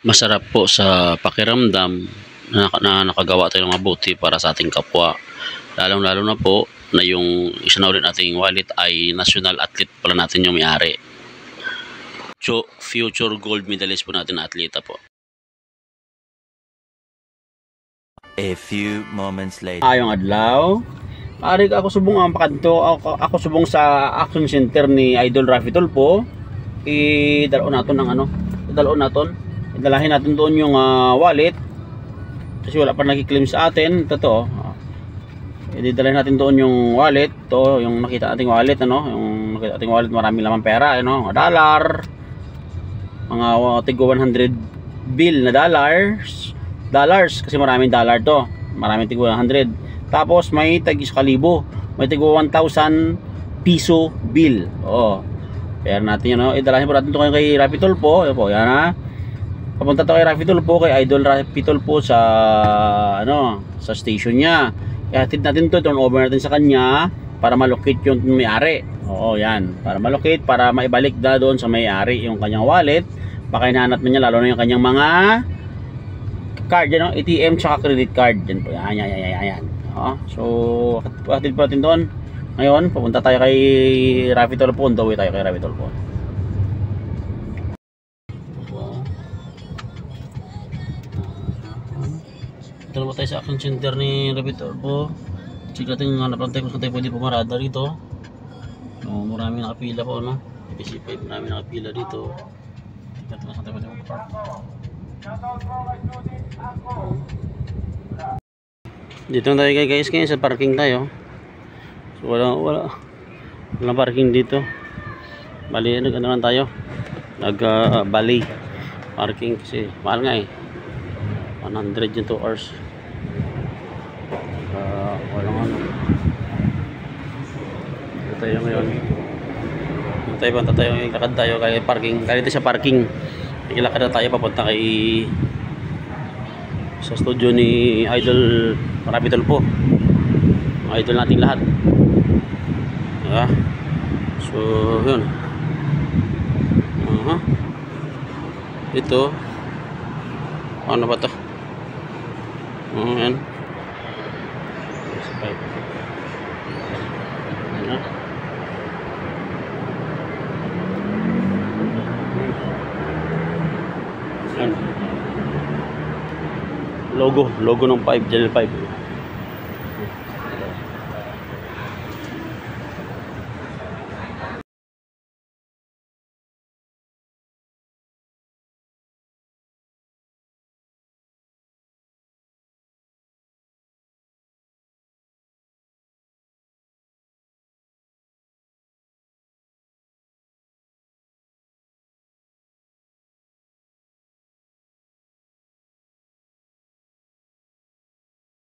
Masarap po sa pakiramdam na nakagawa tayo ng mabuti para sa ating kapwa. Lalong-lalo na po na yung isa na ulit nating wallet ay national athlete pala natin yung may-ari. So, future gold medalist po natin na atleta po. A few moments later. Ayong adlaw. Ari ako subong ang pakanto. Ako subong sa action center ni Idol Raffy Tulfo. Idalaon naton ng ano? Idalahin natin doon yung wallet. Kasi wala pa nagki-claim sa atin. Totoo. Idalahin natin doon yung wallet. To, yung nakita nating wallet ano, yung nakita nating wallet maraming laman pera, ano, mga dollar. Mga tigo 100 bill na dollars kasi maraming dollar to. Maraming tigo 100. Tapos may tagi 1,000, may tigo 1,000 piso bill. Oh. Pera natin 'yan, no. Idalahin po natin to kay Raffy Tulfo. Ayan po, yan ha. Papunta to kay Raffy Tulfo, kay Idol Raffy Tulfo sa ano, sa station niya. Ihatid natin to, turn over natin sa kanya para malocate yung may-ari. Oo, yan. Para malocate, para maibalik na doon sa may-ari yung kanyang wallet. Baka hinahanap niya lalo na yung kanyang mga card, yan, no? ATM tsaka credit card. Yan po, yan. So, hatid po natin doon. Ngayon, pupunta tayo kay Raffy Tulfo. On the way tayo kay Raffy Tulfo. Ito na po tayo sa action center ni Raffy Tulfo. Check natin yung hanap lang tayo kung tayo pwede pumarada rito. No, marami nakapila po, no? PC5, marami nakapila dito. Ito na saan tayo pwede pumarada. Dito na tayo guys, ngayon sa parking tayo. So walang parking dito. Bali, ano lang tayo, bali parking kasi mahal nga eh, 100 yung 2 hours. Walang ano. Dito tayo ngayon. Punta tayo, lakad tayo kay parking. Kaya dito sa parking ilakad na tayo papunta kay sa studio ni Idol Raffy Tulfo, mga idol nating lahat. So yun, ito ano ba to? Yan logo ng 5, Channel 5.